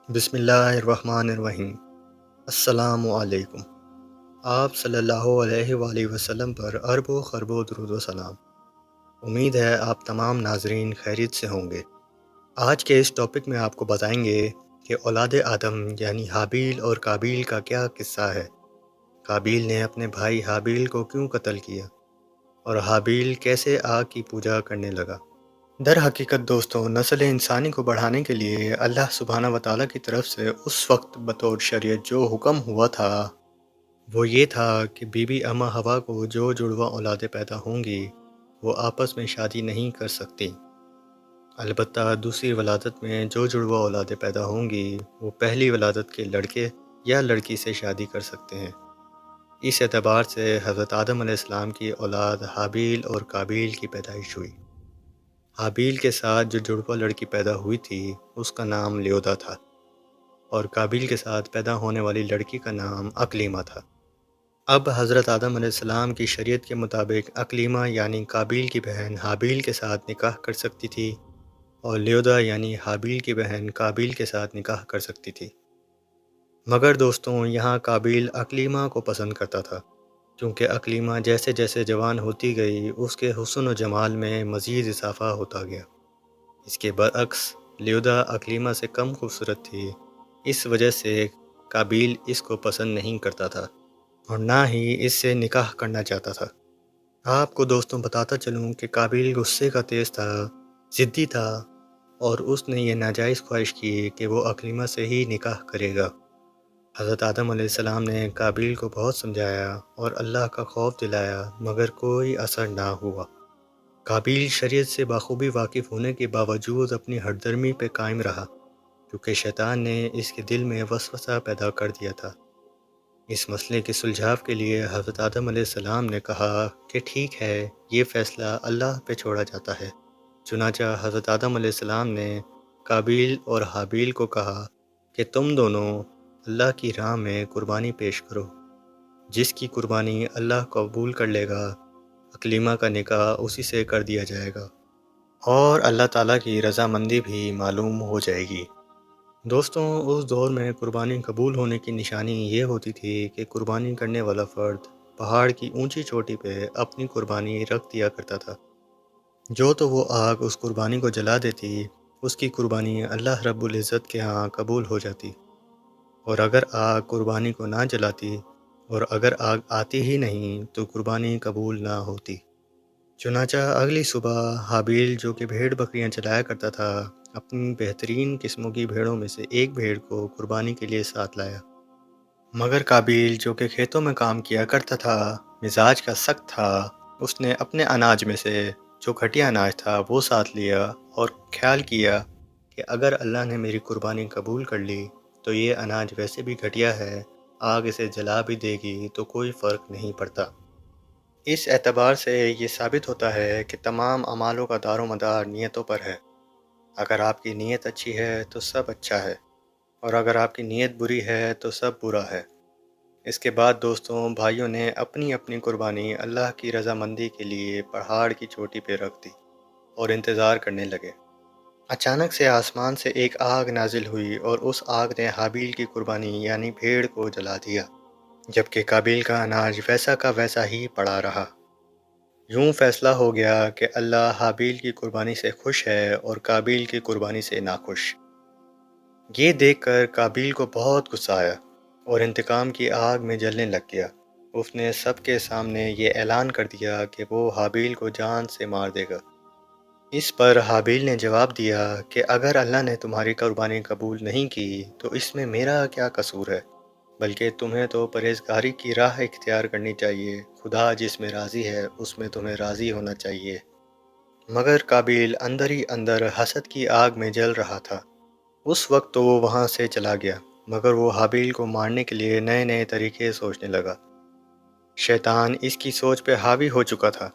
بسم اللہ الرحمن الرحیم۔ السلام علیکم۔ آپ صلی اللہ علیہ وآلہ وسلم پر ارب و خرب و درود و سلام۔ امید ہے آپ تمام ناظرین خیریت سے ہوں گے۔ آج کے اس ٹاپک میں آپ کو بتائیں گے کہ اولاد آدم یعنی حابیل اور قابیل کا کیا قصہ ہے۔ قابیل نے اپنے بھائی حابیل کو کیوں قتل کیا اور حابیل کیسے آگ کی پوجا کرنے لگا۔ در حقیقت دوستوں، نسل انسانی کو بڑھانے کے لیے اللہ سبحانہ و تعالیٰ کی طرف سے اس وقت بطور شریعت جو حکم ہوا تھا وہ یہ تھا کہ بی بی اما حوا کو جو جڑواں اولادیں پیدا ہوں گی وہ آپس میں شادی نہیں کر سکتی۔ البتہ دوسری ولادت میں جو جڑواں اولادیں پیدا ہوں گی وہ پہلی ولادت کے لڑکے یا لڑکی سے شادی کر سکتے ہیں۔ اس اعتبار سے حضرت آدم علیہ السلام کی اولاد حابیل اور قابیل کی پیدائش ہوئی۔ حابیل کے ساتھ جو جڑواں لڑکی پیدا ہوئی تھی اس کا نام لیودا تھا اور قابیل کے ساتھ پیدا ہونے والی لڑکی کا نام اکلیمہ تھا۔ اب حضرت آدم علیہ السلام کی شریعت کے مطابق اکلیمہ یعنی قابیل کی بہن حابیل کے ساتھ نکاح کر سکتی تھی اور لیودا یعنی حابیل کی بہن قابیل کے ساتھ نکاح کر سکتی تھی۔ مگر دوستوں، یہاں قابیل اکلیمہ کو پسند کرتا تھا کیونکہ اکلیمہ جیسے جیسے جوان ہوتی گئی اس کے حسن و جمال میں مزید اضافہ ہوتا گیا۔ اس کے برعکس لیودا اکلیمہ سے کم خوبصورت تھی، اس وجہ سے قابیل اس کو پسند نہیں کرتا تھا اور نہ ہی اس سے نکاح کرنا چاہتا تھا۔ آپ کو دوستوں بتاتا چلوں کہ قابیل غصے کا تیز تھا، ضدی تھا اور اس نے یہ ناجائز خواہش کی کہ وہ اکلیمہ سے ہی نکاح کرے گا۔ حضرت آدم علیہ السلام نے قابیل کو بہت سمجھایا اور اللہ کا خوف دلایا مگر کوئی اثر نہ ہوا۔ قابیل شریعت سے بخوبی واقف ہونے کے باوجود اپنی ہٹ درمی پہ قائم رہا کیونکہ شیطان نے اس کے دل میں وسوسہ پیدا کر دیا تھا۔ اس مسئلے کے سلجھاؤ کے لیے حضرت آدم علیہ السلام نے کہا کہ ٹھیک ہے، یہ فیصلہ اللہ پہ چھوڑا جاتا ہے۔ چنانچہ حضرت آدم علیہ السلام نے قابیل اور حابیل کو کہا کہ تم دونوں اللہ کی راہ میں قربانی پیش کرو، جس کی قربانی اللہ قبول کر لے گا اکلیمہ کا نکاح اسی سے کر دیا جائے گا اور اللہ تعالیٰ کی رضامندی بھی معلوم ہو جائے گی۔ دوستوں، اس دور میں قربانی قبول ہونے کی نشانی یہ ہوتی تھی کہ قربانی کرنے والا فرد پہاڑ کی اونچی چوٹی پہ اپنی قربانی رکھ دیا کرتا تھا۔ جو تو وہ آگ اس قربانی کو جلا دیتی اس کی قربانی اللہ رب العزت کے ہاں قبول ہو جاتی، اور اگر آگ قربانی کو نہ جلاتی اور اگر آگ آتی ہی نہیں تو قربانی قبول نہ ہوتی۔ چنانچہ اگلی صبح حابیل جو کہ بھیڑ بکریاں چلایا کرتا تھا اپنی بہترین قسموں کی بھیڑوں میں سے ایک بھیڑ کو قربانی کے لیے ساتھ لایا، مگر قابیل جو کہ کھیتوں میں کام کیا کرتا تھا، مزاج کا سخت تھا، اس نے اپنے اناج میں سے جو گھٹیا اناج تھا وہ ساتھ لیا اور خیال کیا کہ اگر اللہ نے میری قربانی قبول کر لی تو یہ اناج ویسے بھی گھٹیا ہے، آگ اسے جلا بھی دے گی تو کوئی فرق نہیں پڑتا۔ اس اعتبار سے یہ ثابت ہوتا ہے کہ تمام اعمالوں کا دار و مدار نیتوں پر ہے۔ اگر آپ کی نیت اچھی ہے تو سب اچھا ہے اور اگر آپ کی نیت بری ہے تو سب برا ہے۔ اس کے بعد دوستوں، بھائیوں نے اپنی اپنی قربانی اللہ کی رضامندی کے لیے پہاڑ کی چوٹی پہ رکھ دی اور انتظار کرنے لگے۔ اچانک سے آسمان سے ایک آگ نازل ہوئی اور اس آگ نے حابیل کی قربانی یعنی بھیڑ کو جلا دیا، جبکہ قابیل کا اناج ویسا کا ویسا ہی پڑا رہا۔ یوں فیصلہ ہو گیا کہ اللہ حابیل کی قربانی سے خوش ہے اور قابیل کی قربانی سے ناخوش۔ یہ دیکھ کر قابیل کو بہت غصہ آیا اور انتقام کی آگ میں جلنے لگ گیا۔ اس نے سب کے سامنے یہ اعلان کر دیا کہ وہ حابیل کو جان سے مار دے گا۔ اس پر حابیل نے جواب دیا کہ اگر اللہ نے تمہاری قربانی قبول نہیں کی تو اس میں میرا کیا قصور ہے، بلکہ تمہیں تو پرہیزگاری کی راہ اختیار کرنی چاہیے، خدا جس میں راضی ہے اس میں تمہیں راضی ہونا چاہیے۔ مگر قابیل اندر ہی اندر حسد کی آگ میں جل رہا تھا۔ اس وقت تو وہ وہاں سے چلا گیا، مگر وہ حابیل کو مارنے کے لیے نئے نئے طریقے سوچنے لگا۔ شیطان اس کی سوچ پہ حاوی ہو چکا تھا،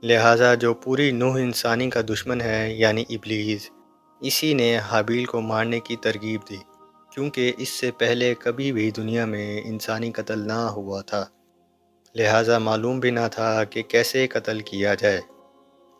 لہٰذا جو پوری نوع انسانی کا دشمن ہے یعنی ابلیس، اسی نے حابیل کو مارنے کی ترغیب دی، کیونکہ اس سے پہلے کبھی بھی دنیا میں انسانی قتل نہ ہوا تھا، لہٰذا معلوم بھی نہ تھا کہ کیسے قتل کیا جائے۔